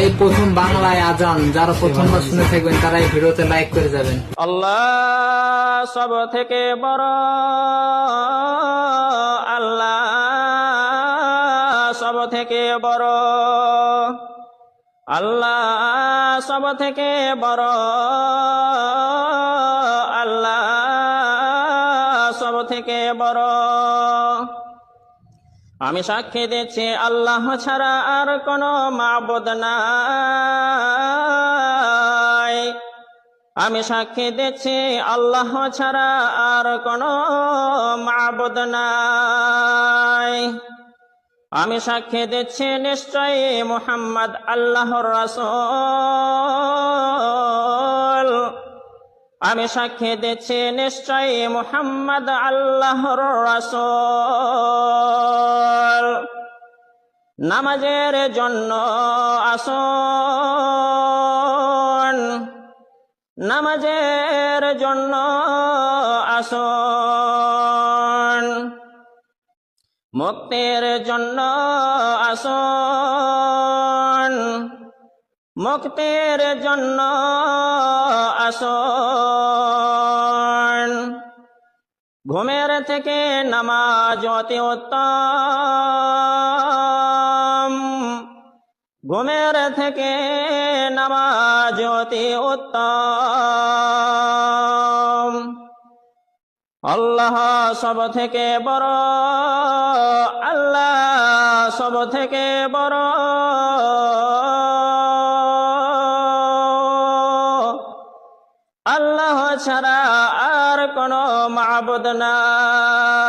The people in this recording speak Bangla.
এই প্রথম বাংলায় আজান যারা প্রথমবার শুনে থাকবেন তারা এই ভিডিওতে লাইক করে যাবেন। আল্লাহ সব থেকে বড়, আল্লাহ সব থেকে বড়, আল্লাহ সব থেকে বড়, আল্লাহ সব থেকে বড়। আমি সাক্ষী দিচ্ছি আল্লাহ ছাড়া আর কোনো মাবুদ নাই। আমি সাক্ষী দিচ্ছি আল্লাহ ছাড়া আর কোনো মাবুদ নাই। আমি সাক্ষী দিচ্ছি নিশ্চয়ই মুহাম্মদ আল্লাহর রাসূল। আমি সাক্ষী দিচ্ছি নিশ্চয়ই মুহাম্মদ আল্লাহর রাসূল। নামাজের জন্য আসুন, নামাজের জন্য আসুন, মুক্তির জন্য আসুন, মুক্তির জন্য আসুন। ঘুমের থেকে নামাজ অতি উত্তম, ঘুমের থেকে নামাজ অতি উত্তম। আল্লাহ সব থেকে বড়, আল্লাহ সব থেকে বড়, আল্লাহ ছাড়া আর কোনো মাবুদ নাই।